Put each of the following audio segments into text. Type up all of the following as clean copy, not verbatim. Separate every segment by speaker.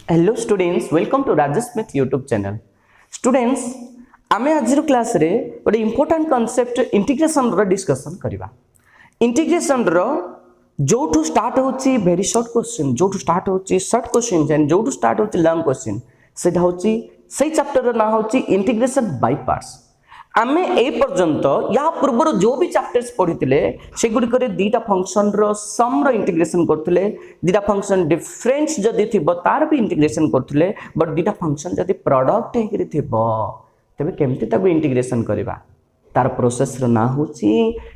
Speaker 1: Hello students, welcome to Rajesh Smith YouTube channel. Students, आमे आज class रे गोटे इंपोर्टेंट कांसेप्ट इंटीग्रेशन रो डिस्कशन करबा। इंटीग्रेशन रो जोठू स्टार्ट होची वेरी शॉर्ट क्वेश्चन, जोठू स्टार्ट होची शॉर्ट क्वेश्चन एंड जोठू स्टार्ट होची लॉन्ग क्वेश्चन, सेटा होची सही चैप्टर रो ना होची इंटीग्रेशन बाय पार्ट्स। आमे ए पर्यंत या पूर्व जो भी चैप्टर्स पढ़िथिले से गुडी करे दीटा फंक्शन रो सम रो इंटीग्रेशन करथिले, दीटा फंक्शन डिफरेंस जदी थिबो तार भी इंटीग्रेशन करथिले, बट दीटा फंक्शन जदी प्रोडक्ट हेकरी थिबो तबे केमति ताको इंटीग्रेशन करबा तार प्रोसेस रो ना होची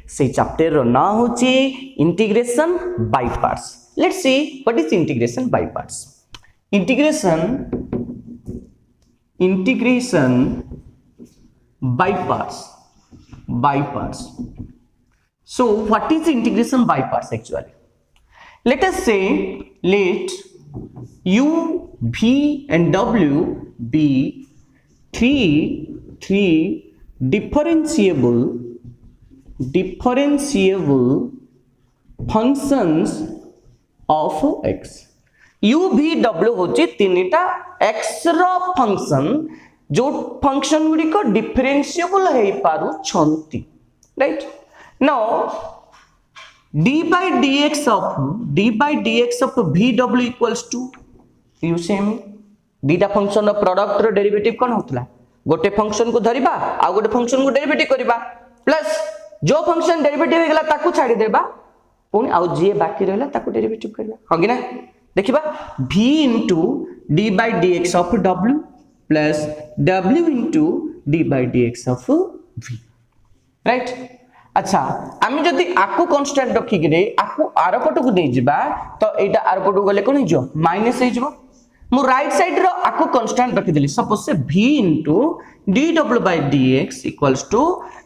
Speaker 1: से चैप्टर रो ना होची integration by parts. Let's see what is integration by parts. Integration by parts. So what is integration by parts actually? Let us say let u, v and w be three differentiable functions of x. u, v, w होची तीनटा x रो function जो function गुडी को differentiable है पारु छंती, right. Now d by dx of vw equals to you same दीटा फंक्शन रो प्रोडक्ट रो डेरिवेटिव कोन होतला, गोटे फंक्शन को धरिबा आ गोटे फंक्शन को डेरिवेटिव करबा प्लस जो फंक्शन डेरिवेटिव हेगला ताकू छाडी देबा पुनी आ जे बाकी रहला ताकू डेरिवेटिव करबा, हो कि ना। देखिबा v d by dx of w plus w into d by dx of v, right। अच्छा, आमी जदी आकु कांस्टेंट रखी गिरे आकु आर पट को दे जिबा तो एटा आर पट गले कोन हिजो माइनस हे जिवो। मु राइट साइड रो आकु कांस्टेंट रखी देली, सपोज से v into dw by dx equals to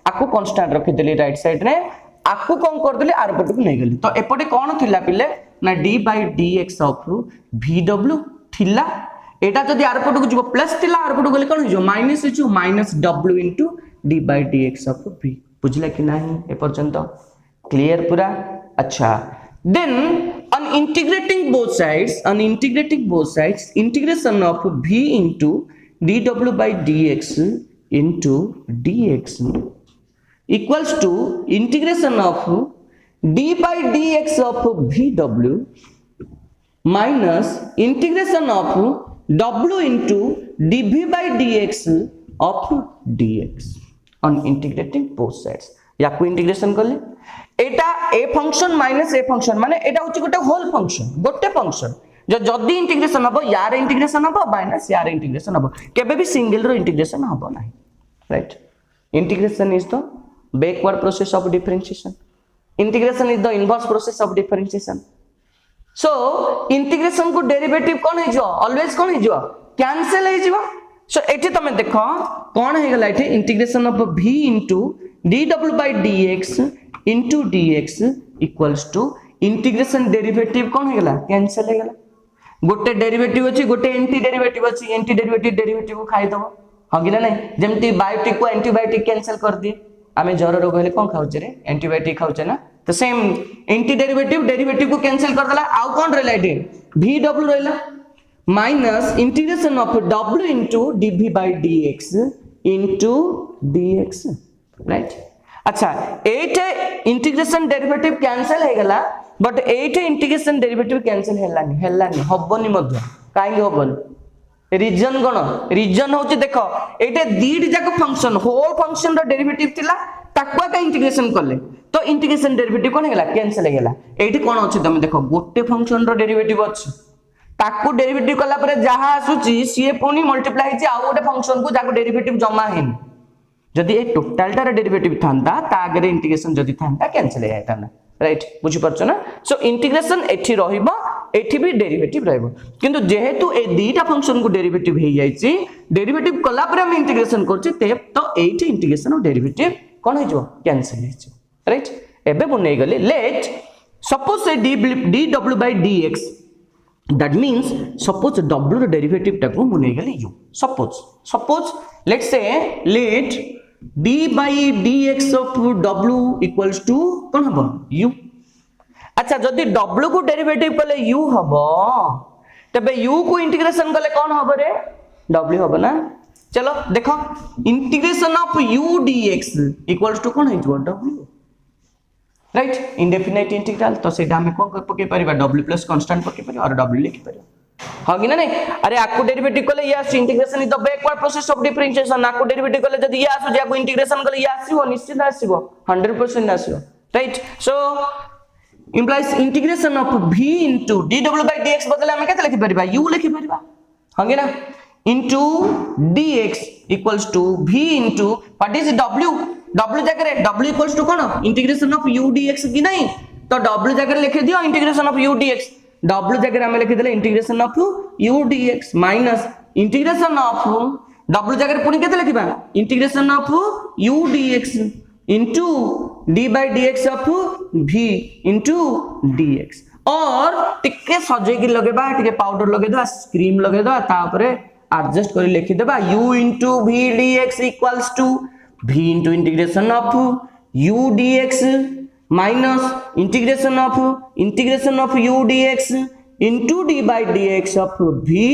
Speaker 1: आकु कांस्टेंट रखी देली राइट साइड रे, आकु कोन कर देली आर पट को नै गेली तो एपटे कोन थिला पिले ना d by dx of vw थिला, एटा जदी आर पट को जिवो प्लस थिला आर पट गले कोन हिजो माइनस हिजो minus w into d by dx of v। बुझला कि नाही ए पर्यंत क्लियर पूरा? अच्छा, then on integrating both sides integration of v into dw by dx into dx equals to integration of d by dx of vw minus integration of w into dv by dx of dx on integrating both sides। या को integration करले एटा a function minus a function माने एटा होची गोटे whole function, गोटे function जो जदी integration हबो यार इंटीग्रेशन हबो माइनस यार इंटीग्रेशन हबो, केबे भी सिंगल रो इंटीग्रेशन हबो नाही, right. Integration is the backward process of differentiation, integration is the inverse process of differentiation. So integration को डेरिवेटिव कोन हे जो ऑलवेज कोन हे जो कैंसिल हे जिवो। सो एठी तमे देखो कोन हे गला एठी integration of v into dw by dx into dx equals to integration derivative कोन हे गला कैंसिल हे गला, गोटे डेरिवेटिव अछि गोटे एंटी डेरिवेटिव अछि, एंटी डेरिवेटिव को खाइ दबो, हगिला नै जेमति बायोटिक को एंटीबायोटिक कैंसिल कर दिए। आमे जर रोग हेले कोन खाउचे रे एंटीबायोटिक खाउचे ना, तो सेम एंटी डेरिवेटिव को कैंसिल कर देला आउ कोन रहला एठी vw रहला minus integration of w into dv by dx into dx, right. अच्छा, एटे इंटीग्रेशन डेरिवेटिव कैंसिल हे गला बट एटे इंटीग्रेशन डेरिवेटिव कैंसिल हेलानी हबनी मध्य काई हबनी रीजन कोन रीजन होची देखो एटे दीड जाक फंक्शन होल फंक्शन रो डेरिवेटिव थिला ताकवा का इंटीग्रेशन करले तो इंटीग्रेशन डेरिवेटिव कोन हेला कैंसिल हे गला। एठी कोन अछि तमे देखो गोटे फंक्शन रो डेरिवेटिव अछि ताकू डेरिवेटिव कला परे जहा आसुची सीए पुनी मल्टीप्लाई हिची आ गोटे फंक्शन को जाको डेरिवेटिव जमा हेन, जदी ए टोटलटा रे डेरिवेटिव थांता ता आगे इंटीग्रेशन जदी थांता कैंसिल हे जाता ना, राइट। बुझी परछ ना। सो इंटीग्रेशन एठी रहिबो एठी भी डेरिवेटिव रहइबो, किंतु जेहेतु ए दीटा फंक्शन को डेरिवेटिव हे जाईची डेरिवेटिव कला परे हम इंटीग्रेशन करछि ते तो एठी इंटीग्रेशन ऑफ डेरिवेटिव कोन हे जो कैंसिल हे जो, राइट। एबे बनै गले लेट सपोज से dw by dx that means suppose w derivative टाको मुने गले u, suppose let's say let d by dx of w equals to कोन हबो u। अच्छा, जदी w को डेरिवेटिव कले u हबो तबे u को इंटीग्रेशन कले कौन हबो रे w हबो ना चलो देखो integration of u dx equals to कौन है w राइट इंडेफिनाइट इंटीग्रल तो सेटा हम कोन पके परिबा w प्लस कांस्टेंट पके परिबा और w लिखि परिबा हां कि ना नहीं अरे आको डेरिवेटिव कले yes integration is the backward process of differentiation आको डेरिवेटिव कले जदी या आसु जाको इंटीग्रेशन कले या आसीबो निश्चित आसीबो 100% आसीबो right so implies integration of v into dw by dx बदले हम केते लिखि परिबा u लिखि परिबा हां कि ना into dx equals to v into what is w w जगह रे w equals to कोन इंटीग्रेशन ऑफ u dx कि नहीं तो w जगह लिख दियो integration of u dx w जगह हम लिख देले integration of u dx minus integration of w जगह पुनी केते लिखिबा integration of u dx into d by dx of v into dx और टिके सजे की लगेबा टिके पाउडर लगे दो क्रीम लगे दो ता ऊपर एडजस्ट कर लिखि देबा u into v dx equals to v into integration of u dx minus integration of u dx into d by dx of v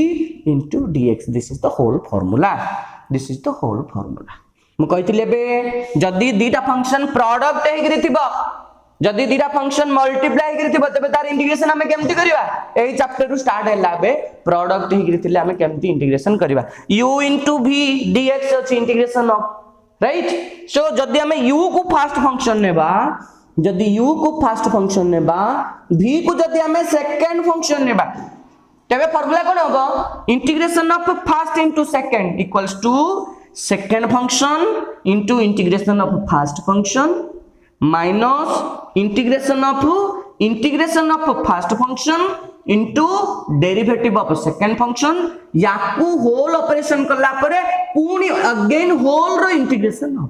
Speaker 1: into dx this is the whole formula मु कहितले बे जदी दीटा function product हेगिरि थिबो जदी दीटा function multiply हेगिरि थिबो तबे तार integration हमें केमति करबा एई chapter रु स्टार्ट हैला बे प्रोडक्ट हेगिरि थिले हमें केमति इंटीग्रेशन करबा u into v dx अछि इंटीग्रेशन ऑफ राइट सो जदी हमें u को फर्स्ट फंक्शन नेबा जदी u को फर्स्ट फंक्शन नेबा v को जदी हमें सेकंड फंक्शन नेबा तबे फार्मूला कोन होबो integration of first into second equals to second function into integration of first function minus integration of first function into derivative of second function याकू whole operation करला परे पुनी again whole रो integration हो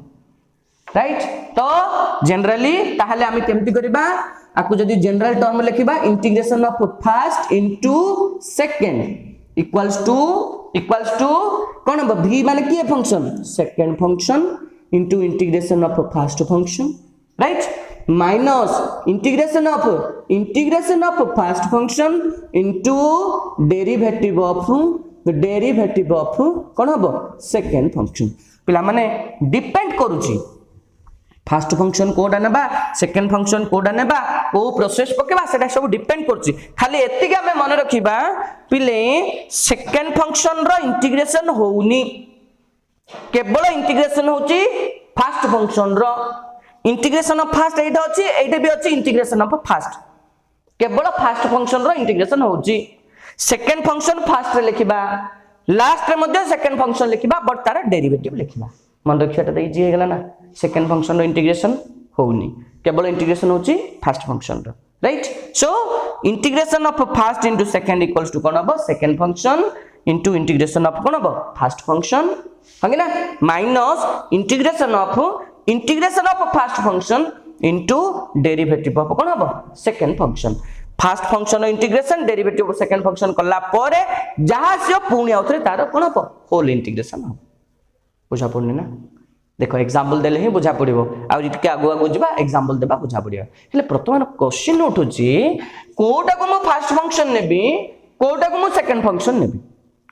Speaker 1: राइट तो generally ताहले हम केमति करबा आकू जदी जनरल टर्म लिखिबा integration of first into second equals to कौन है v माने की function second function into integration of first function right minus integration of first function into derivative of कौन हबो सेकंड फंक्शन पिला माने डिपेंड करूची फर्स्ट फंक्शन कोडा नेबा सेकंड फंक्शन कोडा नेबा को प्रोसेस पकेबा सेटा सब डिपेंड करची खाली एतिके हमें मन रखिबा पिले सेकंड फंक्शन रो इंटीग्रेशन होउनी केवल इंटीग्रेशन होची फर्स्ट फंक्शन रो इंटीग्रेशन ऑफ फर्स्ट एटा अछि एटा भी अछि इंटीग्रेशन ऑफ फर्स्ट केवल फर्स्ट फंक्शन रो इंटीग्रेशन होची सेकंड फंक्शन फर्स्ट रे लिखिबा लास्ट रे मध्ये सेकंड फंक्शन लिखिबा बट तार डेरिवेटिव लिखिबा मन रखियाटा त इजी हे गेला ना सेकंड फंक्शन रो इंटीग्रेशन होउनी केवल इंटीग्रेशन होची फर्स्ट फंक्शन रो right so integration of first into second equals to कोन हबो second function into integration of कोन हबो फर्स्ट फंक्शन हंगे ना minus integration of first function into derivative of कोन हबो second function first function integration derivative of second function करला परे जहा से पुणी आउथरे तार कोन हबो होल इंटीग्रेशन हबो बुझा पड़नी ना देखो एग्जांपल देले ही बुझा पड़िबो आ जितके आगु आगु जिबा एग्जांपल देबा बुझा पड़िबो हेले प्रथम क्वेश्चन उठुची कोटा को मो फर्स्ट फंक्शन नेबी कोटा को मो सेकंड फंक्शन नेबी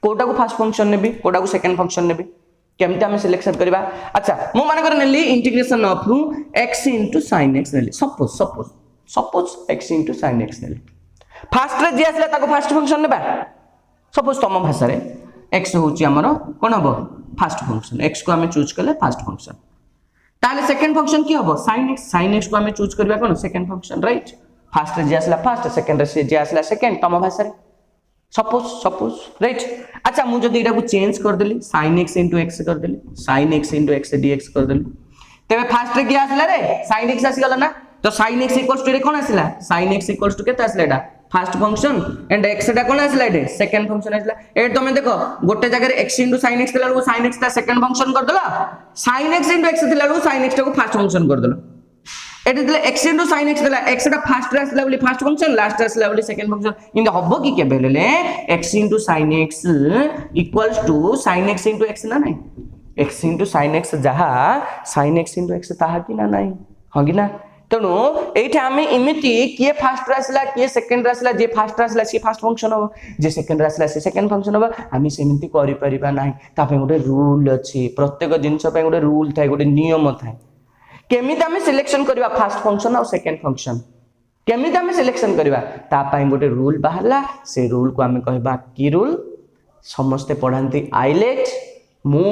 Speaker 1: कोटा को फर्स्ट फंक्शन नेबी कोटा को सेकंड फंक्शन नेबी केमते हम सिलेक्शन करबा अच्छा मो माने कर नेली integration of x sin x नेली सपोज x sin x नेली फर्स्ट रे जे आसला ताको फर्स्ट फंक्शन नेबा सपोज तम भाषा रे x होची हमरो कोन हबो फर्स्ट फंक्शन x को हमें चूज करले फर्स्ट फंक्शन ताले सेकंड फंक्शन की हबो sin x को हमें चूज करबा कोन सेकंड फंक्शन राइट फर्स्ट रे जे आसला फर्स्ट सेकंड रे जे आसला सेकंड तम भाषा रे सपोज राइट अच्छा मु जदी एटा को चेंज कर देली sin x x कर देली sin x dx कर देली तबे फर्स्ट रे की आसला रे sin x आसी गला ना तो sin x रे कोन आसला sin x केते आसला एटा फर्स्ट फंक्शन एंड x टा कोन आसला एटे सेकंड फंक्शन आसला ए तमे देखो गोटे जगह रे x sin x देला sin x ता सेकंड फंक्शन कर देला sin x देला sin x टा को फर्स्ट फंक्शन कर देला एटे देला x sin x देला x टा फर्स्ट रे आसला बोली फर्स्ट फंक्शन लास्ट रे आसला बोली सेकंड फंक्शन इन हबो की के बेलेले x sin x equals to sin x x ना नहीं x sin x जहा sin x ताहा की ना नहीं हगी ना तेणु ये आम इमिति किए फास्ट आसला किए सेकेंड आसला जे फास्ट आसला सी फास्ट फंक्शन हम जे सेकेंड आसला सी सेकेंड फंक्शन हम आम सेमती करें ना गोटे रूल अच्छी प्रत्येक जिनस गोटे रूल थाए गोटे नियम थाए केमी आम सिलेक्शन करवा फास्ट फंक्शन और सेकेंड फंक्शन केमी आम सिलेक्शन करवा गोटे रूल बाहरला से रूल को आम कहवा कि रूल समस्ते पढ़ाती आइलेट मु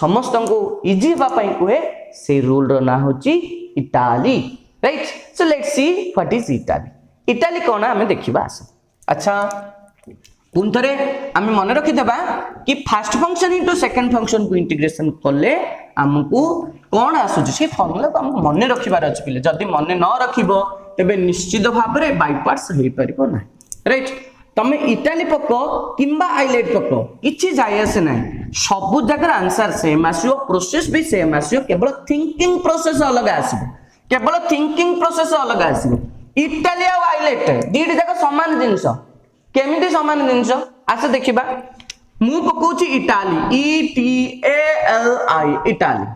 Speaker 1: समस्त को इजी हाँपाई कहे से रूल ना हूँ Italy right so let's see what is Italy Italy कौन आम देखा आस अच्छा पुन थे आम मन रखीदे कि fast function into second function को इंटीग्रेशन कले आमको कौन आसूँ फर्मुला को आमको मन रखार अच्छे पिले जदि मन न रखिब तेबे निश्चित भाव में बाइपार्ट्स हो पार ना राइट तमे इटाली पक किंबा आइलेट पक किछि जाय आसे ना सबु जगह आंसर सेम आसियो प्रोसेस भी सेम आसियो केवल थिंकिंग प्रोसेस अलग आसियो केवल थिंकिंग प्रोसेस अलग आसियो इटाली और आइलेट दीट जगह समान जिंस केमिति समान जिंस आसे देखिबा मु पकोछि ETALI E T A L I ETALI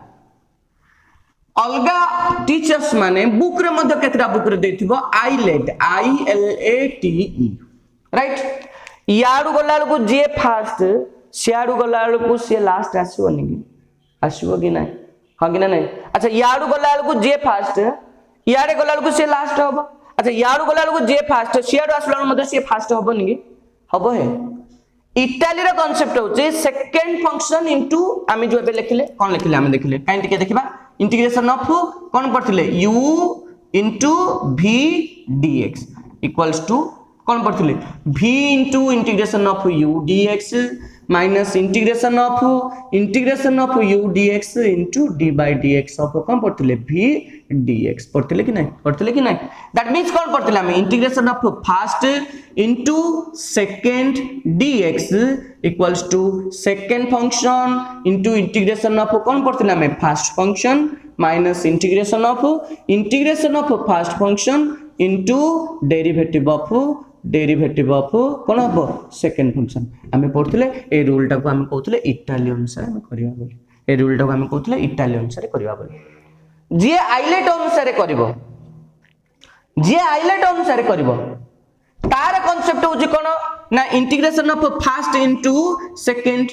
Speaker 1: अलगा टीचर्स माने बुक रे मध्य केतरा बुक रे देथिबो ILATE I L A T E right याडू गला को जे फास्ट सियाडू गला को से लास्ट आसीबो कि आसीबो कि नाही हां कि नाही अच्छा याडू गला को जे फास्ट याडे गला को से लास्ट हबो अच्छा याडू गला को जे फास्ट सियाडू आसला मते से फास्ट हबो नि कि हबो हे इटाली रो कांसेप्ट होचे सेकंड फंक्शन इनटू आमी जो एबे लिखले कोन लिखले आमी देखिले काई टिके देखिबा इंटीग्रेशन ऑफ कोन पड़थिले u into v dx equals to कौन पढ़ते v into integration of u dx minus integration of u dx into d by dx of कौन पढ़ते v dx पढ़ते कि नहीं दैट मींस कौन पढ़ते हम integration of first into second dx equals to second function into integration of कौन पढ़ते हम first function minus integration of first function into derivative of कौन हम सेकेंड फंक्शन आम पढ़ते ए रूल टाक आम कहते इटाली अनुसार करवा बोली ए रूल टाक आम कहते इटाली अनुसार करवा बोली जी आइलेट अनुसार करिवो जी आइलेट अनुसार करिवो तार कांसेप्ट होची कोन ना integration of first into second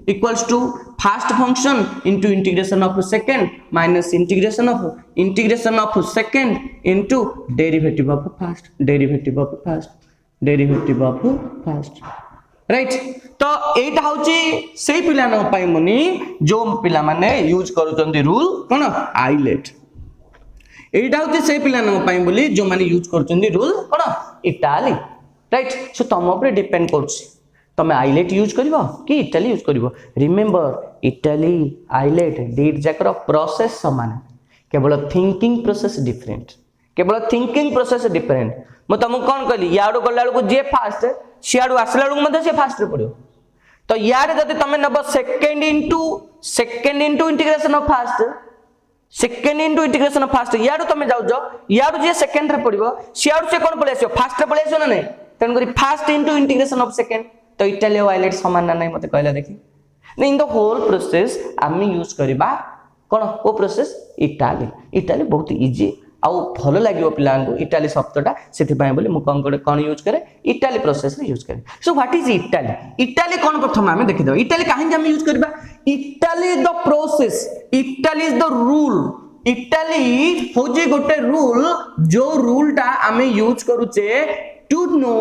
Speaker 1: equals to first function into integration of second minus integration of second into derivative of first right तो एटा होची सेही पिला न पाई मनी जो पिला माने यूज करूचंदी रूल कोन आइलेट एटा होची सेही पिला न पाई बोली जो माने यूज करूचंदी रूल कोन इटाली राइट सो तम ऊपर डिपेंड करछि तमे आइलेट यूज करिवो कि इटाली यूज करिवो रिमेंबर इटाली आइलेट डीट जाकर प्रोसेस समान केवल थिंकिंग प्रोसेस डिफरेंट मु तुमको कौन कहली याडू गला को जे फास्ट सियाडू आसला मते से फास्ट रे पड़ियो तो याडे जदि तमे नब second into integration of first याडू तमे जाउ जो याडू जे सेकेंड रे पड़ियो सियाडू से कौन पळे आसियो फास्ट रे पळे आसियो ना नै तन करी fast into integration of second तो इटाली और आइलेट समान ना नहीं मते कहला देखि इन द होल प्रोसेस आमी यूज करबा कोन ओ प्रोसेस इटाली बहुत इजी आउ भल लागियो पिला को इटाली शब्दटा सेति पय बोली मु कोन यूज करे इटाली प्रोसेस रे यूज करे सो व्हाट इज इटाली कोन प्रथम आमे देखि दो इटाली काहे हम यूज करबा ETALI is the process ETALI is the rule ETALI हो जे गोटे रूल जो रूलटा आमे यूज करूचे to know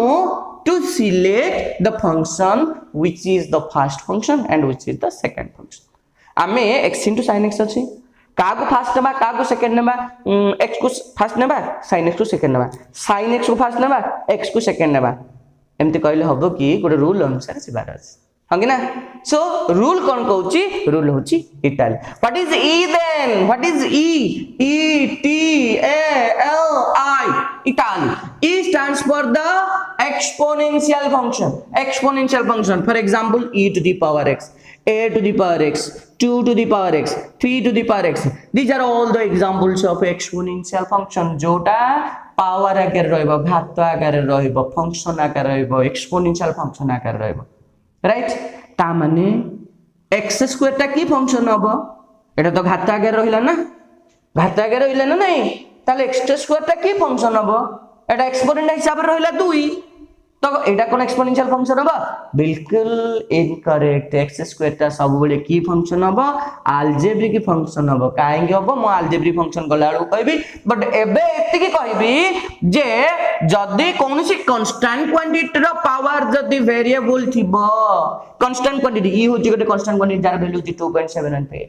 Speaker 1: to select the function which is the first function and which is the second function आमे x into sin x अछि का को फर्स्ट नेबा का को सेकंड नेबा x को फर्स्ट नेबा sin x को सेकंड नेबा sin x को फर्स्ट नेबा x को सेकंड नेबा एमति कहले हबो कि गोटे रूल अनुसार सिबार अछि हंगे ना सो रूल कोन कहउची रूल होची ETALI what is e then what is e t a l i ETALI e stands for the exponential function for example e to the power x a to the power x 2 to the power x 3 to the power x these are all the examples of exponential function जोटा power आकार रहइबो घात आकार रहइबो function आकार रहइबो exponential function आकार रहइबो right ता माने x square ता की फंक्शन हबो एटा तो घात आगे रहिला ना नहीं ताले x² टा की फंक्शन हबो एटा एक्सपोनेंट हिसाब रे रहला 2 तो एटा कोन एक्सपोनेंशियल फंक्शन हबो बिल्कुल इनकरेक्ट x² टा सब बेले की फंक्शन हबो अलजेब्रिक फंक्शन हबो काहेकि हबो म अलजेब्रिक फंक्शन गलाळो कहबी बट एबे एति की कहबी जे जदी कोनसी कांस्टेंट क्वांटिटी रो पावर जदी वेरिएबल थिबो कांस्टेंट क्वांटिटी ई होची गोटे कांस्टेंट क्वांटिटी जार वैल्यू होची 2.718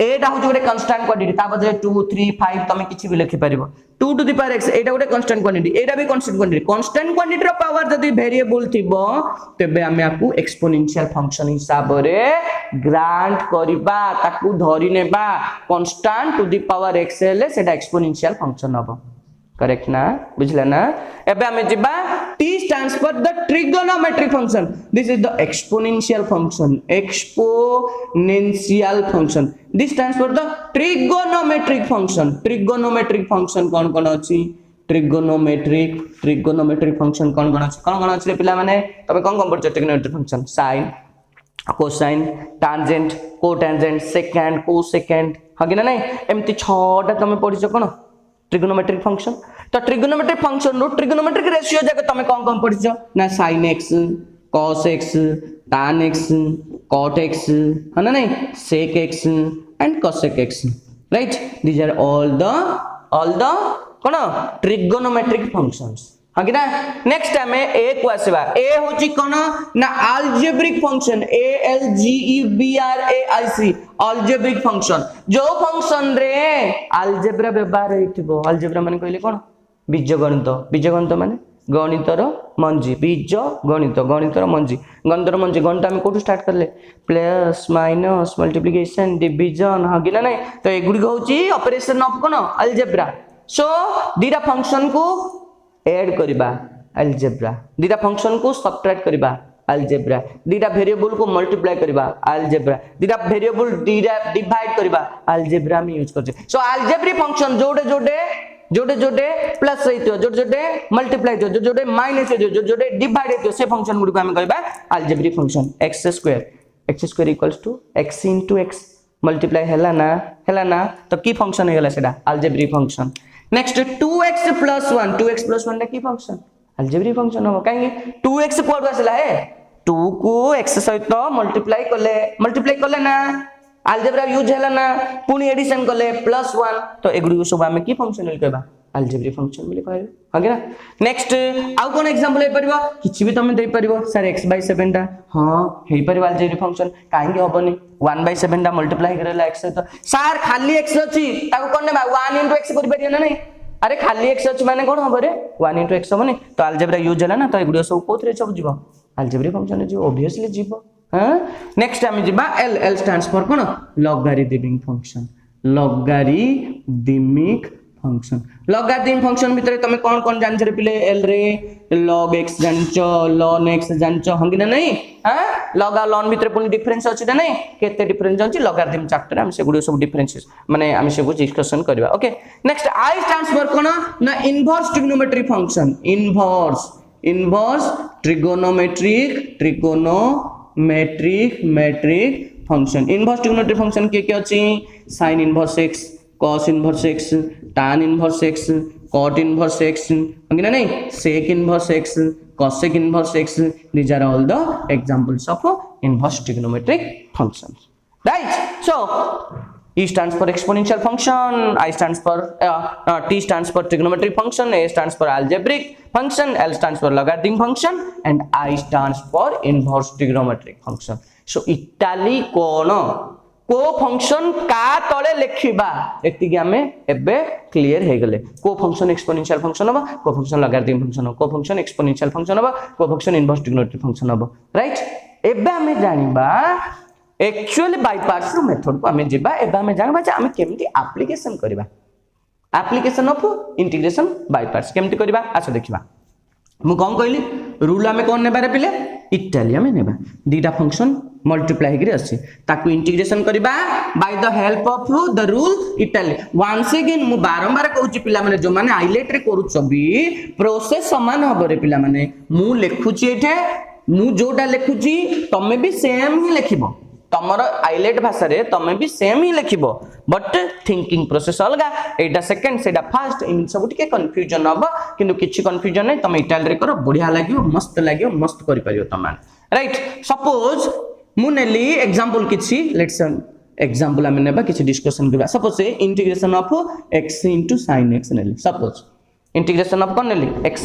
Speaker 1: एटा होची गोटे कांस्टेंट क्वांटिटी ता बदले 2 3 5 तमे किछि भी लिखि परिबो 2 टू द पावर x एटा गोटे कांस्टेंट क्वांटिटी एटा भी कांस्टेंट क्वांटिटी रो पावर जदी वेरिएबल थिबो तबे हमें आपको एक्सपोनेंशियल फंक्शन हिसाब रे ग्रांट करबा ताकू धरि नेबा constant to the power x हेले सेटा एक्सपोनेंशियल फंक्शन हबो करेक्ट ना बुझला ना एबे हमें जिबा t stands for the trigonometric function this is the exponential function this stands for the trigonometric function कौन अछि trigonometric function कौन अछि पिला माने तबे कौन पड़छ trigonometric function sin cosine tangent cotangent secant cosecant हगिना नहीं एमती 6टा तमे पढिछ कोन ट्रिगोनोमेट्रिक फंक्शन तो ट्रिगोनोमेट्रिक फंक्शन रो ट्रिगोनोमेट्रिक रेशियो जगह तमे कौन पढिछ ना sin x cos x tan x cot x है ना नहीं sec x and cosec x right these are all the cone trigonometric functions हां कि ना नेक्स्ट टाइम ए को आसीबा ए होची कोन ना algebraic function ALGEBRAIC algebraic function जो फंक्शन रे अलजेब्रा व्यवहार हेतिबो अलजेब्रा माने कहले कोन बीजगणित माने गणितर मंजी बीज गणितर मंजी गणित हम कोठु स्टार्ट करले प्लस माइनस मल्टीप्लिकेशन डिवीजन हां कि ना नहीं तो एगुडी होची ऑपरेशन ऑफ कोन अलजेब्रा सो दीटा फंक्शन को ऐड करबा अलजेब्रा दीटा फंक्शन को सब्ट्रैक्ट करबा अलजेब्रा दीटा वेरिएबल को मल्टीप्लाई करबा अलजेब्रा दीटा वेरिएबल डिवाइड करबा अलजेब्रा में यूज करछे सो अलजेब्रिक फंक्शन जोडे प्लस रहितो जोडे मल्टीप्लाई जो जोडे माइनस जो जोडे डिवाइड हेतो से फंक्शन गुडी को हम कहबा algebraic function x² equals to x into x multiply हैला ना तो की फंक्शन हेगला सेडा algebraic function next 2x plus 1 रे की फंक्शन अलजेब्रिक फंक्शन हो काहे 2x कोड आसला है 2 को x सहित मल्टीप्लाई करले ना अलजेब्रा यूज हैला ना पुनी एडिशन करले +1 तो एगुडी सब हम की फंक्शन ले कहबा अलजेब्रिक फंक्शन बोली कहबे हां ना नेक्स्ट आउ कोन एग्जांपल हे परबो किछि भी तमे दे परबो सर x/7 टा हां हे परबो अलजेब्रिक फंक्शन काहे होबनी 1/7 टा मल्टीप्लाई करला x तो सर खाली x अछि ताको कोन नेबा 1 into x कर परिया ना नहीं अरे खाली x अछि माने कोन होबो रे 1 into x होबनी तो अलजेब्रा यूज हैला ना तो एगुडी सब कोथरे सब जीवो अलजेब्रिक फंक्शन जीवो ऑब्वियसली जीवो हां नेक्स्ट टाइम जीबा l स्टैंड्स फॉर कोन लॉगरिथमिक फंक्शन लॉगरिथम फंक्शन भितर तमे कोन जान छरे पिले l रे log x जानचो ln x जानचो हंगी ना नहीं हां log और ln भितर पुनी डिफरेंस अछि ना नहीं केते डिफरेंस अछि लॉगरिथम चैप्टर हम से गुडी सब डिफरेंसेस माने हम से को डिस्कशन करबा okay next I stands for कोन ना inverse trigonometric function inverse trigonometric function inverse trigonometric function के अछि sin inverse x cos inverse x tan inverse x cot inverse x अंगिना नहीं sec inverse x cosec inverse x these are all the examples of inverse trigonometric functions right so E stands for exponential function I stands for T stands for trigonometric function A stands for algebraic function L stands for logarithmic function and I stands for inverse trigonometric function so Italy को function का तळे लिखिबा एति कि हमें एबे clear हे गेले को function exponential function होबा को फंक्शन लॉगरिथमिक फंक्शन होबा को फंक्शन एक्सपोनेंशियल फंक्शन होबा को फंक्शन इनवर्स ट्रिगोनोमेट्रिक फंक्शन होबा राइट एबे हमें जानिबा एक्चुअली बाय पार्ट्स मेथड को हमें जेबा एबे हमें जानबा जे हमें केमती एप्लीकेशन करबा application of integration by parts केमती करबा आछो देखिबा मु कोन कहली रूल हमें कोन नेबा रे पिले इटालिया में नेबा दीटा फंक्शन मल्टीप्लाई करी अछि ताकू इंटीग्रेशन करबा by the help of the rule ETALI once again मु बारंबार कहूची पिला माने जो माने हाइलाइट रे करूछ भी प्रोसेस समान हबो रे पिला माने मु लिखुची एठे मु जोटा लिखुची तमे भी सेम ही लिखिबो तमर आइलेट भाषा रे तमे भी सेम ही लिखिबो बट थिंकिंग प्रोसेस अलगा एटा सेकंड सेटा फर्स्ट इन सब टिके कंफ्यूजन हबो किंतु किछि कंफ्यूजन नै तमे इटाली रे करो बढ़िया लागियो मस्त करि परियो तमान राइट सपोज मु नेली एग्जांपल किछि लेट्स एग्जांपल हम नेबा किछि डिस्कशन करबा सपोज से integration of x sin x नेली सपोज इंटीग्रेशन ऑफ कोन नेली x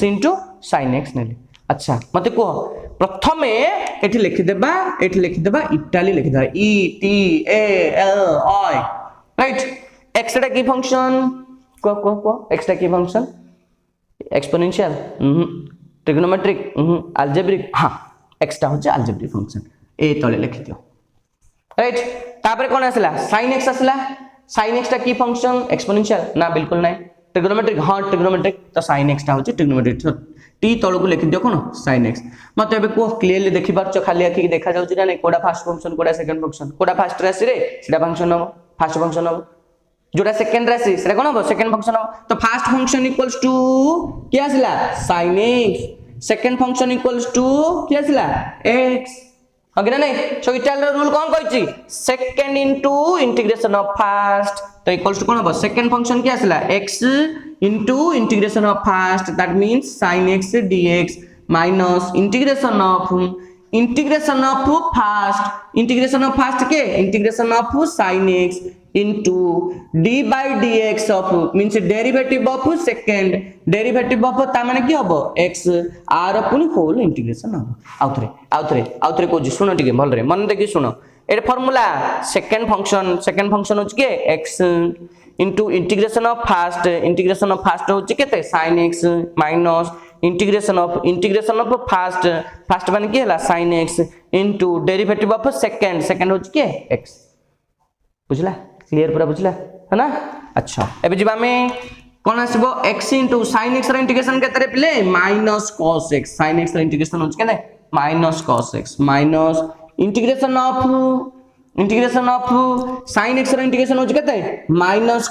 Speaker 1: sin x नेली अच्छा मते को प्रथमे एठी लिखि देबा इटाली लिखि देबा e t a l i right x टा की फंक्शन को x टा की फंक्शन एक्सपोनेंशियल ट्रिग्नोमेट्रिक अलजेब्रिक हां x टा होचे अलजेब्रिक फंक्शन ए तले लिखि दियो राइट तापर कोन आसला sin x आसला sin x टा की फंक्शन एक्सपोनेंशियल ना बिल्कुल नाही ट्रिग्नोमेट्रिक हां ट्रिग्नोमेट्रिक तो sin x टा होचे ट्रिग्नोमेट्रिक टी तळको लिखि दियो कोन sin x मते एबे को क्लियरली देखि पारछो खाली आखि कि देखा जाउची ना कोडा फर्स्ट फंक्शन कोडा सेकंड फंक्शन कोडा फर्स्ट राशि रे सेटा फंक्शन हो फर्स्ट फंक्शन हो जोटा सेकंड राशि सेटा कोन हो सेकंड फंक्शन हो तो फर्स्ट फंक्शन इक्वल्स टू क्या आसला sin x second function equals to क्या आसला x ओके ना नहीं सो इटाल रूल कोन कहछि second into integration of first तो इक्वल्स टू कोन हो सेकंड फंक्शन क्या आसला x into integration of first that means sin x dx minus integration of first के integration of sin x into d by dx of means derivative of second derivative of ता माने की हबो x r पुनी whole integration हबो आउथरे को जी सुनो टिके भल रे मन देखि सुनो ए फार्मूला सेकंड फंक्शन होच के x into integration of first होची केते sin x minus integration of first माने की हला sin x into derivative of second होची के x बुझला क्लियर पूरा बुझला है ना अच्छा एबे जिबा में कोन आसीबो x into sin x रा इंटीग्रेशन केते रे पिले minus cos x sin x रा इंटीग्रेशन होची केने minus cos x minus integration of sin x रा इंटीग्रेशन होची केते minus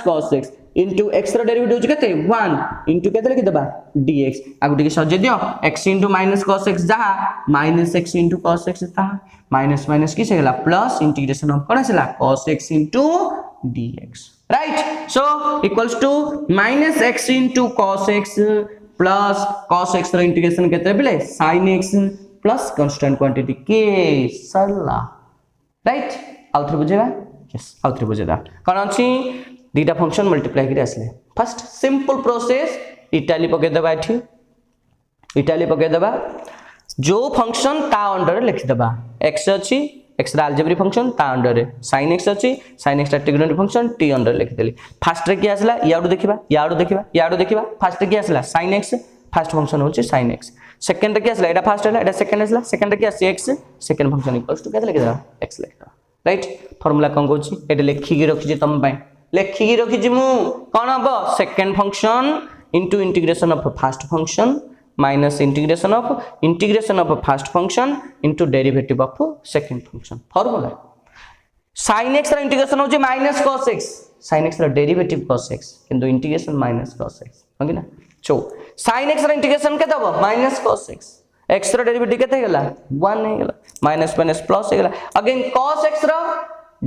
Speaker 1: cos x into x रा डेरिवेटिव होची केते 1 into केते लिखि देबा dx आगु टिके सजे दियो x into minus cos x जहा minus x into cos x जहा minus की से गेला प्लस इंटीग्रेशन ऑफ कोन आसला cos x into dx right so equals to minus x into cos x plus cos x रा इंटीग्रेशन केते बिले sin x plus constant quantity के सरला right आउथरे बुझेगा yes आउथरे बुझेदा कोन अछि दीटा फंक्शन मल्टीप्लाई करी आसले फर्स्ट सिंपल प्रोसेस इटाली पके देबा एठी इटाली पके देबा जो फंक्शन ता अंडर लिख देबा x अछि x रा अलजेब्रिक फंक्शन ता अंडर रे sin x अछि sin x रा ट्रिग्नोमेट्रिक फंक्शन t अंडर लिख देली फर्स्ट रे की आसला याडू देखिबा फर्स्ट रे की आसला sin x फर्स्ट फंक्शन होछि sin x सेकंड रे की आसला एटा फर्स्ट हला एटा सेकंड आसला सेकंड रे की आसी x second function equals to केते लिख देबा x लिख देबा राइट फार्मूला कोन कहछि एटा लिखि के रखि जे तम पय लिखि के रखि जे मु कोन हबो second function into integration of first function minus integration of first function into derivative of second function formula sin x रा इंटीग्रेशन हो जे minus cos x sin x रा डेरिवेटिव cos x किंतु इंटीग्रेशन minus cos x होगी ना चो sin x रा integration के दबो minus cos x x रा डेरिवेटिव केते गेला 1 हे गेला माइनस प्लस हे गेला अगेन cos x रा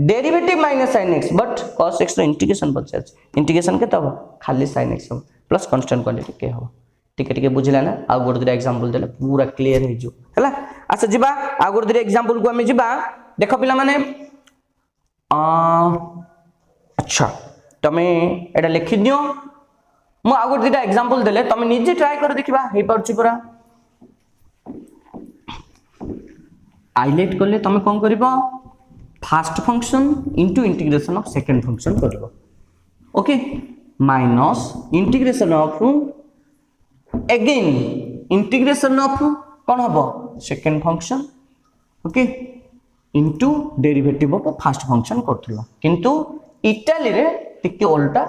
Speaker 1: derivative minus sin x but cos x रा इंटीग्रेशन बचे इंटीग्रेशन के दबो खाली sin x plus constant quantity के हो टिके टिके बुझला ना आ गोड दिरा एग्जांपल देले पूरा क्लियर हे जो हला अच्छा जिबा आ गोड दिरा एग्जांपल को हमें जिबा देखो पिला माने अच्छा तमे एटा लिखि दियो मु आ गोड दिरा एग्जांपल देले तमे निजे ट्राई कर देखिबा हे परछि पूरा हाईलाइट करले तमे कोन करबो first function into integration of second function करबो okay minus integration of again integration of कौन हबो second function okay into derivative of first function करथलो किंतु इटाली रे टिके उल्टा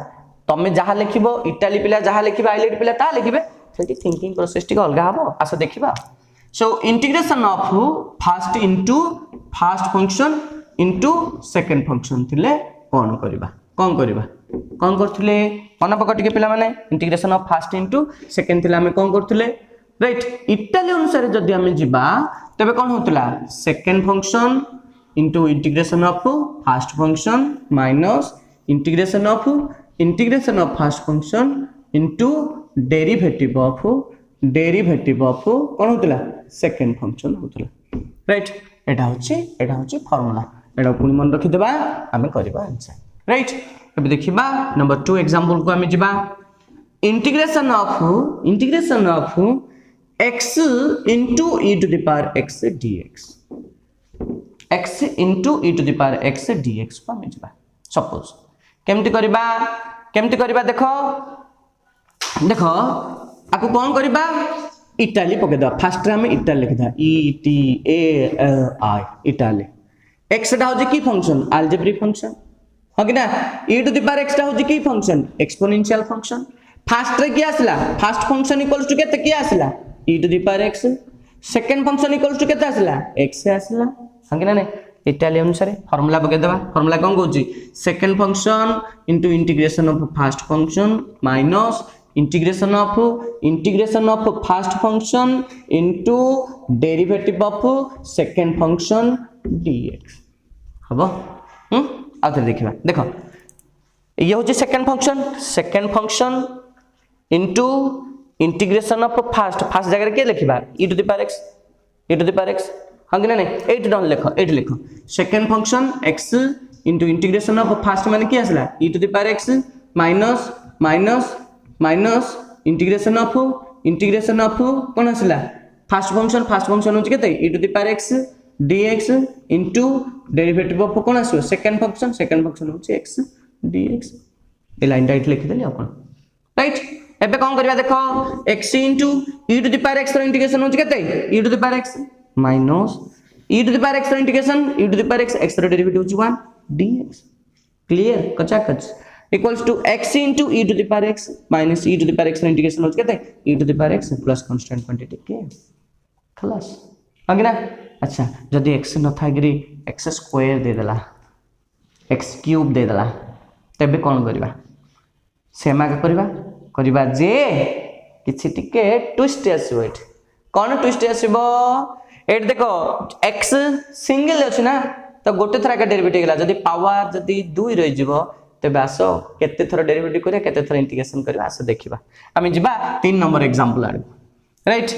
Speaker 1: तमे जहा लिखिबो इटाली पिला जहा लिखिबा आइलेट पिला ता लिखिबे सेठी थिंकिंग प्रोसेस टिके अलगा हबो आसा देखिबा सो integration of first function into second function थिले कोन करथले मन पकड़ के पिला माने integration of first into second थिला हमें कोन करथले राइट इटाली अनुसार जदी हमें जिबा तबे कोन होतला second function into integration of first function minus integration of first function into derivative of कौन होतला सेकंड फंक्शन होतला राइट एटा होची फार्मूला एटा पुनी मन रखि देबा हमें करबा आंसर राइट अब देखिबा नंबर 2 एग्जांपल को हमें जिबा integration of x into e to the power x dx x into e to the power x dx को हमें जिबा सपोज केमती करबा देखो आपको कौन करबा इटाली पके दो फास्ट रे हमें इटाली लिख दा e t a l i ETALI x टा हो की फंक्शन अलजेब्रिक फंक्शन हो कि ना e to the power x टा हो की फंक्शन एक्सपोनेंशियल फंक्शन फास्ट रे की आसला फास्ट फंक्शन इक्वल्स टू केते की आसला e to the power x second function equals to केते आसला x से आसला हो कि ना इटाली अनुसार फार्मूला पके दबा फार्मूला कोन कहूची second function into integration of first function minus integration of first function into derivative of second function dx हबो आते देखिबा देखो ये होची second function into integration of first जगह के लिखिबा e to the power x हां कि नहीं 8 डाउन लिखो second function x into integration of first माने की आसला e to the power x minus integration of कौन आसला फर्स्ट फंक्शन होची केते e to the power x dx into derivative of कौन आसो सेकंड फंक्शन होची x dx ए लाइन राइट लिख देली अपन राइट एबे कोन करबा देखो x into e to the power x रो इंटीग्रेशन होची केते e to the power x minus e to the power x रो integration e to the power x रो डेरिवेटिव होची 1 dx क्लियर कचाकच equals to x into e to the power x minus e to the power x integration हो कहते हैं e to the power x plus constant quantity के खलास आगे ना अच्छा जदी x न था गिरी x स्क्वायर दे देला x क्यूब दे देला तबे कोन करबा सेमा के करबा जे किछि टिके ट्विस्ट आसीबो एट कोन ट्विस्ट आसीबो एट देखो x सिंगल अछि ना तो गोटे थरा का डेरिवेटिव गेला जदी पावर जदी 2 रहि जिवो तबे आसो केते थरा डेरिवेटिव करिया केते थरा इंटीग्रेशन करिया आसो देखिबा आमी जिबा 3 नंबर एग्जांपल आड right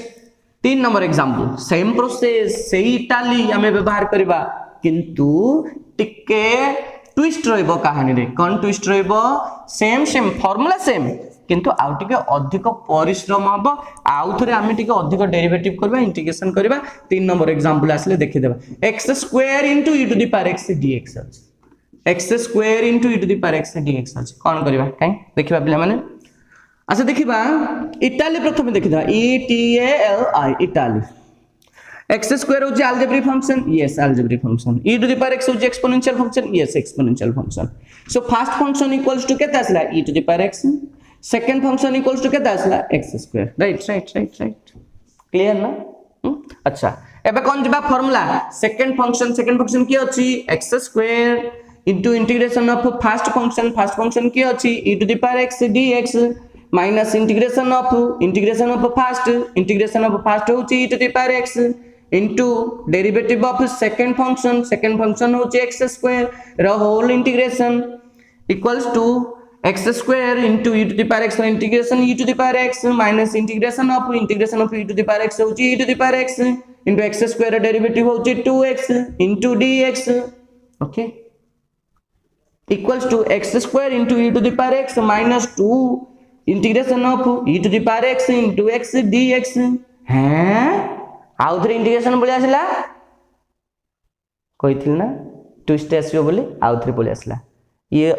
Speaker 1: 3 number example same process सेही इटाली हमें व्यवहार करबा किंतु टिके ट्विस्ट रहइबो कहानी रे कोन ट्विस्ट रहइबो सेम फार्मूला सेम किंतु आउ टिके अधिक परिश्रम हबो आउ थरे हमें टिके अधिक डेरिवेटिव करबा इंटीग्रेशन करबा 3 नंबर एग्जांपल आसले देखि देबा x square into e to the power x dx x square into e to the power x dx अछि कोन करबा काई देखिबा पिला माने अच्छा देखिबा इटाली प्रथम देखिदा e t a l i ETALI x square होची algebraic function yes algebraic function e to the power x होची exponential function yes exponential function so first function equals to केते आसला e to the power x second function equals to केते आसला x square right clear ना अच्छा एबे कोन जिबा formula second function की अछि x square into integration of first function की अछि e to the power x dx minus integration of first होची e to the power x into derivative of second function होची x square row whole integration equals to x square into e to the power x integration e to the power x minus integration of e to the power x होची e to the power x into x square derivative होची 2x into dx okay equals to x square into e to the power x minus 2 integration of e to the power x into x dx हैं आउथरे integration बोली आसला कहिथिल ना twist आसीबो बोली आउथरे बोली आसला ये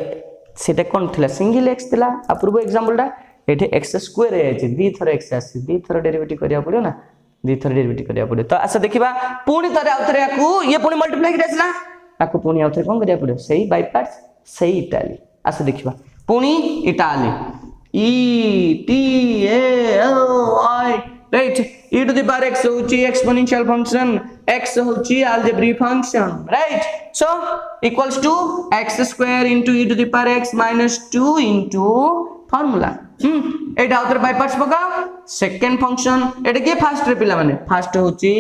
Speaker 1: सेटा कोन थिला सिंगल x थिला अपूर्व एग्जांपल टा एठे x स्क्वायर है जे दी थरा x आसी दी थरा डेरिवेटिव करिया पड़ियो ना दी थरा डेरिवेटिव करिया पड़ियो तो अच्छा देखिबा पुणी तरे आउथरे आकू ये पुणी मल्टीप्लाई करि आसला आकू पुणी आउथरे कोन करिया पड़ियो सही बाय पार्ट्स सही इटाली अच्छा देखिबा पुणी ETALI e t a l i right e to the power x होची एक्सपोनेंशियल फंक्शन x होची algebraic function right so equals to x square into e to the power x minus 2 into formula एटा उतर by parts पका second function एटा के first ray पिला माने first होची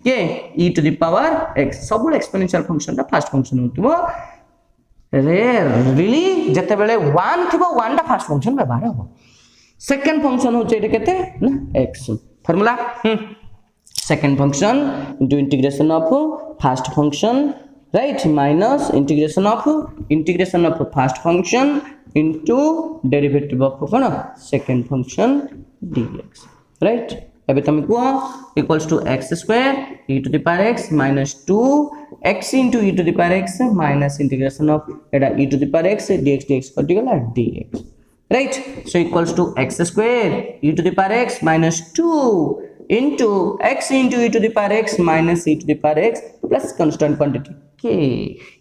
Speaker 1: के e to the power x सब एक्सपोनेंशियल फंक्शन दा फर्स्ट फंक्शन होतबो रेयरली जते बेले 1 थिबो 1 टा फर्स्ट फंक्शन व्यवहार हो सेकंड फंक्शन हो एटे केते ना x formula second function into integration of first function right minus integration of first function into derivative of कोन सेकंड फंक्शन dx राइट एबे तुम को equals to x square e to the power x minus 2x into e to the power x minus integration of Etah e to the power x dx कटि गला dx right so equals to x square e to the power x minus 2 into x into e to the power x minus e to the power x plus constant quantity k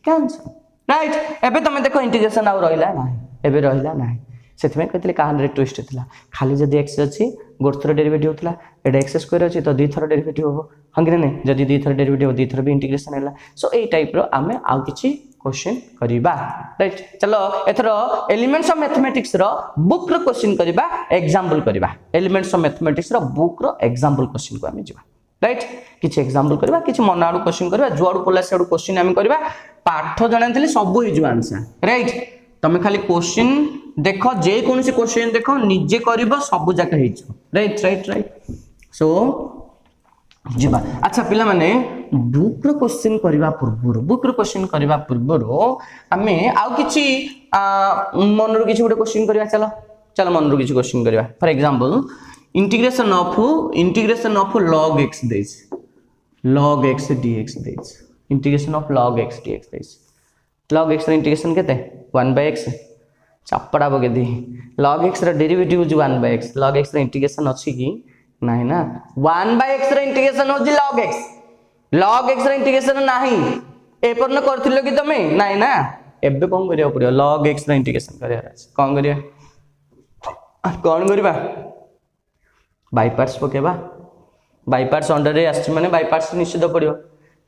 Speaker 1: cancel right एबे तुम देखो integration आ रहिला ना एबे रहिला ना सेथमे कहतले कहानी रे ट्विस्ट थिला खाली जदी x अछि गोट थर डेरिवेटिव थिला एटा x स्क्वायर अछि तो दी थर डेरिवेटिव हो हंगरे नै जदी दी थर डेरिवेटिव दी थर भी इंटीग्रेशन हैला सो ए टाइप रो आमे आउ किछि क्वेश्चन करिबा राइट चलो एथरो एलिमेंट्स ऑफ मैथमेटिक्स रो बुक रो क्वेश्चन करिबा एग्जांपल करिबा एलिमेंट्स ऑफ मैथमेटिक्स रो बुक रो एग्जांपल क्वेश्चन को आमे जिबा राइट किछि एग्जांपल करिबा किछि मनाडू क्वेश्चन करिबा जुआडू पोला सेडू क्वेश्चन आमे करिबा पाठ जणानथिले सब हो जिबा आंसर राइट तमे खाली क्वेश्चन देखो जे कोनसी क्वेश्चन देखो निजे करिबो सब जाके हेइछो राइट राइट राइट सो जिबा अच्छा पिला माने बुक रो क्वेश्चन करबा पूर्वरो हमें आउ किछि मनरो किछि गोटे क्वेश्चन करबा चलो चलो मनरो किछि क्वेश्चन करबा for example integration of log x देस log x dx देस integration of log x dx देस log x रो इंटीग्रेशन केते 1/x चपड़ा बगे दी log x रो डेरिवेटिव जो 1/x log x रो इंटीग्रेशन अछि कि नाही ना 1/x रो इंटीग्रेशन होजी log x रो इंटीग्रेशन नाही ए पर न करथिलो कि तमे नाही ना एबे कोन करिया पड़ियो log x रो इंटीग्रेशन करिया कोन करिया कोन करबा बाय पार्ट्स पकेबा बाय पार्ट्स अंडर रे आछि माने बाय पार्ट्स निश्चित पड़ियो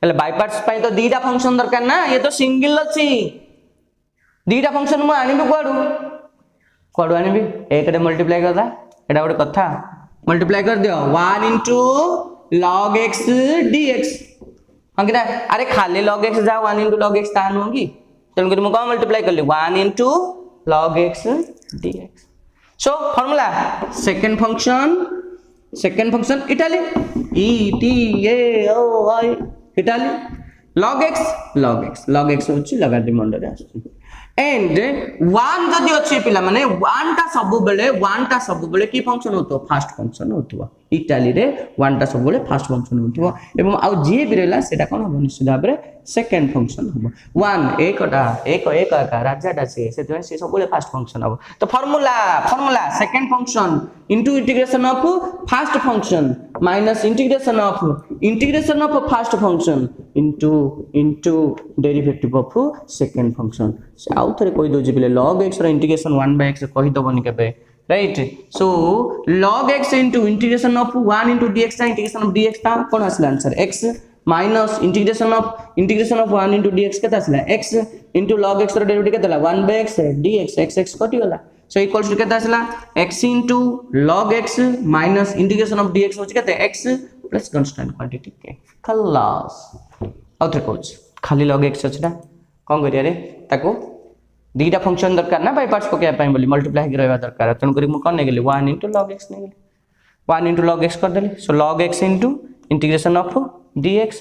Speaker 1: हेले बाय पार्ट्स पई तो दीटा फंक्शन दरकार ना ये तो सिंगल अछि दीटा फंक्शन मु आनिबे कोडू आनिबे एकटे मल्टीप्लाई करदा एटा गोटे कथा मल्टीप्लाई कर दियो 1 into log x dx हंगिना अरे खाली log x जा 1 into log x तान होगी तन कर मु का मल्टीप्लाई कर ले 1 into log x dx so formula second function Italy e t a o i Italy log x होची लॉगरिथम अंडर आछी एंड 1 जदी अछि पिला माने 1 टा सब बेले की फंक्शन होतो फर्स्ट फंक्शन होतो इटाली रे 1 टा सब बेले फर्स्ट फंक्शन होतो एवं आ जे भी रहला सेटा कोन हो निश्चित भाबरे सेकंड फंक्शन हो 1 एक का राजा डा से सब बेले फर्स्ट फंक्शन हो तो formula second function into integration of first function minus integration of first function into derivative of second function से आउ थरे कोइ दो जे log x रो इंटीग्रेशन 1/x कहि दबनी केबे right so log x into integration of 1 into dx ता integration of dx ता कोन आसला answer x minus integration of 1 into dx केता आसला x into log x रो डेरिवेटिव केता 1/x dx x कटि गला सो इक्वल्स टू केता आसला x into log x minus integration of dx होची केते x plus constant quantity k खलास आउथर कोच खाली log x अछि ना कोन करिया रे ताको दीटा फंक्शन दरकार ना बाय पार्ट्स पके पाई बोली मल्टीप्लाई ही रहबा दरकार तन करी मु कोन ने गेली 1 into log x ने गेली 1 into log x कर देली सो log x into integration of dx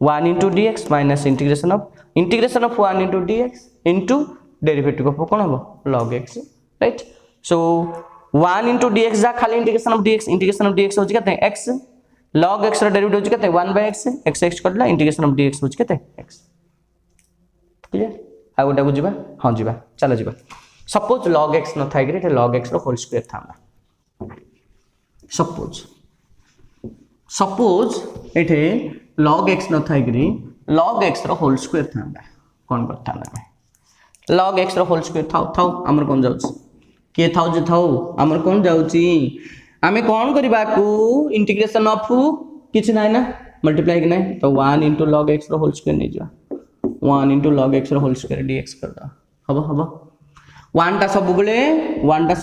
Speaker 1: 1 into dx minus integration of 1 into dx into derivative of कोन हो log x right so 1 into dx जा खाली इंटीग्रेशन ऑफ dx होची केते x log x रो derivative होची केते 1/x x करला integration of dx होची केते x क्लियर आ गोटा को जिबा हां जिबा चलो जिबा सपोज log x न थाइ ग्रेट log x रो होल स्क्वायर थामा सपोज एठे log x न थाइ ग्री log x रो होल स्क्वायर थामा कोन करथा ना log x रो होल स्क्वायर थाउ हमर कोन जाउछ के थाउ जे थाउ हमर कोन जाउची आमे कोन करबा को इंटीग्रेशन ऑफ किछ नै ना मल्टीप्लाई कि नै तो 1 into log x रो होल स्क्वायर नै जा 1 into log x रो होल स्क्वायर dx कर दा हबो 1 टा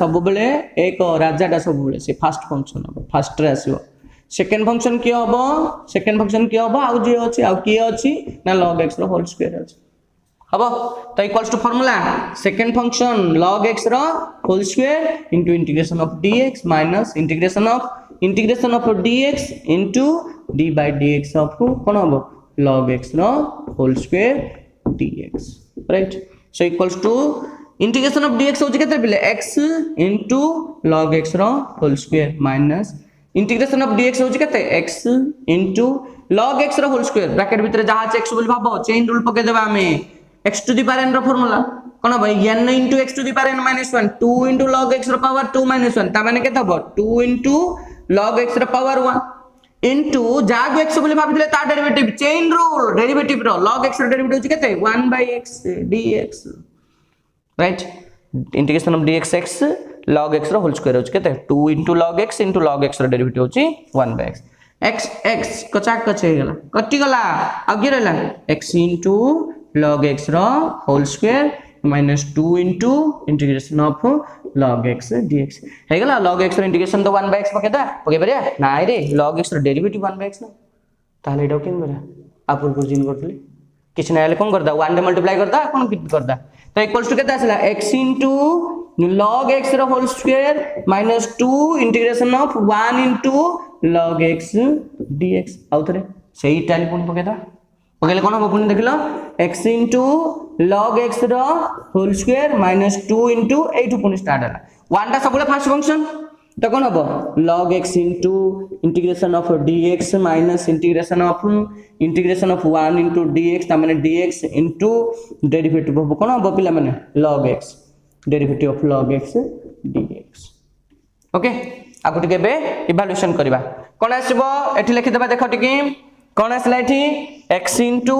Speaker 1: सब बेले एक राजा टा सब बेले से फर्स्ट फंक्शन हो फर्स्ट रे आसीबो सेकेंड फंक्शन किए हम सेकेंड फंक्शन किए हम आउ जी अच्छी आउ किए अच्छी ना log x रो होल स्क्वायर अच्छी हम तो equals to formula second function log x रो whole square into integration of dx minus integration of dx into d by dx of कोन हम log x रो whole square dx right so equals to integration of dx होची केते पिले x into log x रो whole square minus integration of dx होची केते x into log x रो होल स्क्वायर ब्रैकेट भीतर जहा x बोल भाबो चेन रूल पके देबा हमें x to the power n रो फार्मूला कोन भाई n into x to the power n - 1 2 into log x रो पावर 2 - 1 ता माने केते हबो 2 इनटू log x रो पावर 1 इनटू जाग x बोल भाबिले ता डेरिवेटिव चेन रूल डेरिवेटिव रो log x रो डेरिवेटिव होची केते 1/x dx right integration of dx x log x रो होल स्क्वायर होची केते 2 into log x into log x रो डेरिवेटिव होची 1/x x x कचा कचे गेला कटि गेला आ की रहला x इनटू log x रो whole square minus 2 into integration of log x dx हे गेला log x रो इंटीग्रेशन तो 1/x पकेदा पके परिया नाइ रे log x रो डेरिवेटिव 1/x ना ताले एडो केन बरा आपुर को जिन करतले किछ नाइले कोन करदा 1 दे मल्टीप्लाई करदा कोन कित करदा तो इक्वल्स टू केते आसला x इनटू log x रो whole square minus 2 integration of 1 into log x dx आउथरे सही टाइल पुन पकेदा पकेले कोन हो पुन देखिलो x इनटू log x रो होल स्क्वायर माइनस 2 इनटू एटू पुन स्टार्ट हला 1 टा सबले फर्स्ट फंक्शन तो कोन हबो log x into integration of dx minus integration of 1 into dx ता माने dx इनटू डेरिवेटिव हबो कोन हबो पिला माने log x derivative of log x dx okay आगु टिके बे इवैल्यूएशन करबा कोन आसीबो एठी लिखि देबा देखो टिके कोन आसला एठी x इनटू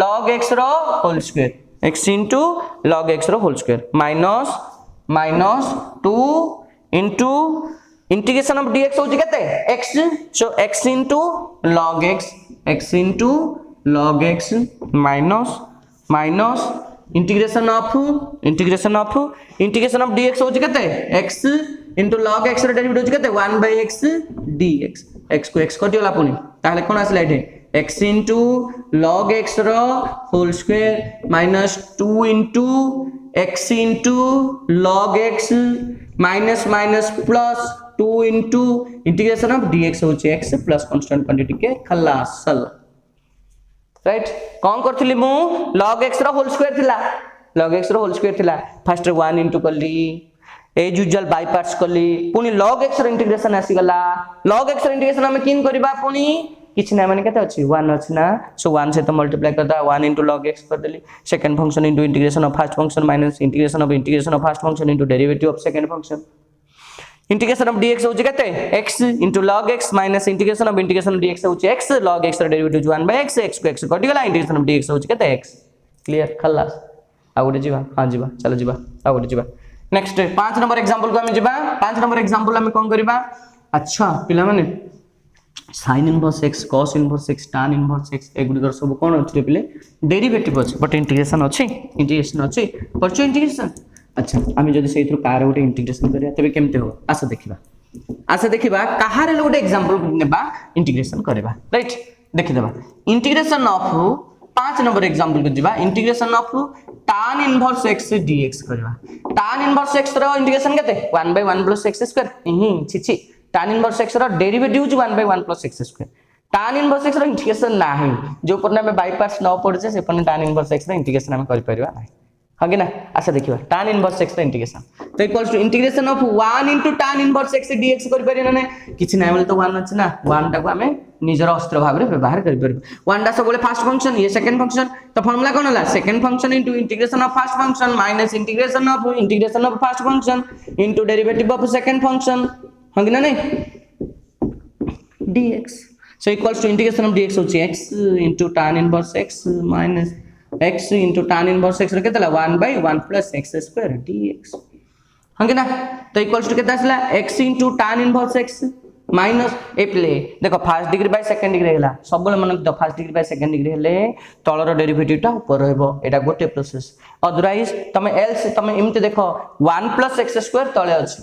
Speaker 1: log x रो whole square x into log x रो whole square minus 2 into integration of dx होची केते x so x into log x into log x minus integration of dx होची केते x इनटू log x रो derivative होची केते 1/x dx x को x कटियोला पुनी ताले कोन आसला एठे x इनटू log x रो whole square minus 2 into x into log x minus plus 2 into integration of dx होची x प्लस कांस्टेंट क्वांटिटी के खलास सल राइट कोन करथली मु log x रो होल स्क्वायर थिला फर्स्ट 1 इनटू करली एज यूजुअल बाय पार्ट्स करली पुनी log x रो इंटीग्रेशन आसी गला log x रो इंटीग्रेशन हम किन करबा पुनी किछ ना माने केते अछि 1 अछि ना सो 1 से तो मल्टीप्लाई करदा 1 इनटू log x कर देली second function into integration of first function minus integration of first function into derivative of second function integration of dx होची केते x into log x minus integration of dx होची x log x रो derivative 1/x x को x कटि गला integration of dx होची केते x clear खलास आ गोटे जीवा हां जीवा चलो जीवा आ गोटे जीवा नेक्स्ट 5 नंबर एग्जांपल को हम जीवा 5 नंबर एग्जांपल हम कोन करबा अच्छा पिला माने sin inverse x cos inverse x tan inverse x एगुडी सब कोन अछि पिले डेरिवेटिव अछि बट इंटीग्रेशन अछि परचो इंटीग्रेशन अच्छा आमी जदी सेइथु कार गोटे इंटीग्रेशन करिया तबे केमते हो आशा देखिबा कहारे गोटे एग्जांपल नेबा इंटीग्रेशन करबा राइट देखि देबा इंटीग्रेशन ऑफ 5 नंबर एग्जांपल को जीवा integration of tan inverse x dx करबा tan इनवर्स x रो इंटीग्रेशन केते 1/1 + x2 छिछि tan इनवर्स x रो derivative 1/1 + x2 tan inverse x रो इंटीग्रेशन नाही जो पर में बाय पार्ट्स न पड़छे से पर tan इनवर्स x रो इंटीग्रेशन हम कर परबा नाही हां कि ना अच्छा देखिबा tan इनवर्स x रो इंटीग्रेशन तो equals to integration of 1 * tan inverse x dx कर परिना ने किछ नाही बोले तो 1 अछि ना 1 टा को हमें निजर अस्त्र भाग रे व्यवहार कर परबा 1 टा सब बोले फर्स्ट फंक्शन ये सेकंड फंक्शन तो फार्मूला कोन होला second function into integration of first function minus integration of first function into derivative of second function हां कि ना नहीं dx so equals to integration of dx होची x into tan inverse x minus x into tan inverse x रे केतला 1/1 + x2 dx हां कि ना तो इक्वल्स टू केता आसला x into tan inverse x minus ए प्ले देखो first degree by second degree हैला सब बोले मन तो first degree by second degree हेले तळर डेरिवेटिव टा ऊपर रहबो एटा गोटे प्रोसेस अदरवाइज तमे एल्स तमे इमते देखो 1 + x2 तळे अछि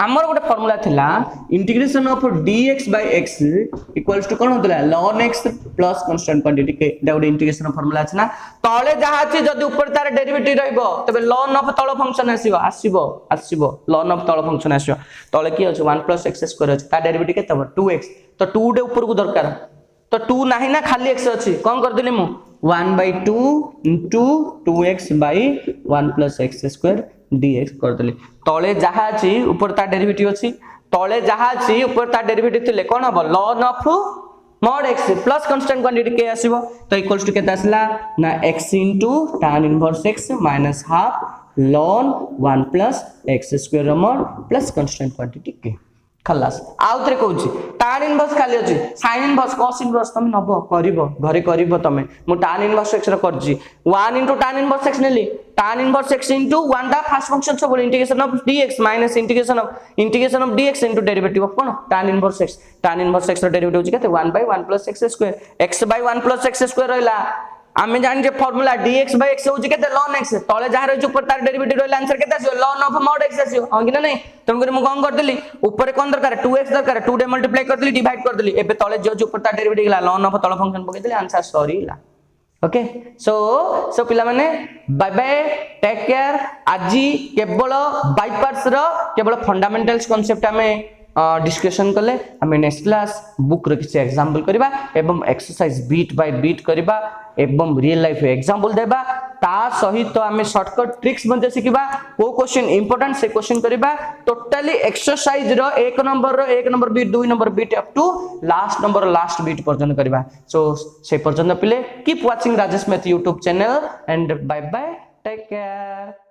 Speaker 1: आमर गोटे फॉर्मूला थिला integration of dx by x equals to कोन होतला ln x plus constant quantity के गोटे इंटीग्रेशन फॉर्मूला अछि ना तळे जहा अछि जदी ऊपर तार डेरिवेटिव रहइबो तबे ln ऑफ तळ फंक्शन आसीबो ln ऑफ तळ फंक्शन आसीबो तळे की अछि 1 + x² अछि ता डेरिवेटिव केते हो 2x तो 2 डे ऊपर को दरकार तो 2 नाही ना खाली x अछि कोन कर देली मु 1/2 into 2x by 1 + x² dx कर देली तळे जहा अछि ऊपर ता डेरिवेटिव अछि तळे जहा अछि ऊपर ता डेरिवेटिव थिले कोन हबो ln of mod x plus constant quantity के आसीबो तो इक्वल्स टू केते आसला ना x into tan inverse x minus half ln 1 + x² mod plus constant quantity के खलास आउतरे कहूची tan इनवर्स खाली अछि sin इनवर्स cos इनवर्स तमे नबो करिवो घरे करिवो तमे मु tan इनवर्स x रा Karji 1 into tan inverse x नेली tan इनवर्स x into 1 दा फर्स्ट फंक्शन सब integration of dx minus integration of dx into derivative of cone tan inverse x रा derivative होची केते 1/1 + x² x/1 + x² रहला आमे जानि जे formula dx by x होची केते ln x तळे जहा रहै ऊपर तार डेरिवेटिव रहला आंसर केते आसीयो ln ऑफ mod x आसीयो हां कि नै तम करे मु कोन कर देली ऊपर कोन दरकार 2x दरकार 2 डे मल्टीप्लाई कर देली डिवाइड कर देली एबे तळे जो ऊपर तार डेरिवेटिव गेला ln ऑफ तळ फंक्शन पके देली आंसर सरीला ओके सो पिला माने बाय बाय टेक केयर आजी केवल बायपार्ट्स रो केवल फंडामेंटल्स कांसेप्ट हमें डिस्कशन कले हमें नेक्स्ट क्लास बुक रो किसी एग्जांपल करबा एवं एक्सरसाइज बीट बाय बीट करबा एवं रियल लाइफ एग्जांपल देबा ता सहित हमें शॉर्टकट ट्रिक्स मध्ये सिखिबा को क्वेश्चन इंपोर्टेंट से क्वेश्चन करबा टोटली एक्सरसाइज रो 1 number bit 2 number bit up to last bit पर्यंत करबा सो से पर्यंत पिले keep watching Rajesh math YouTube channel and bye bye take care.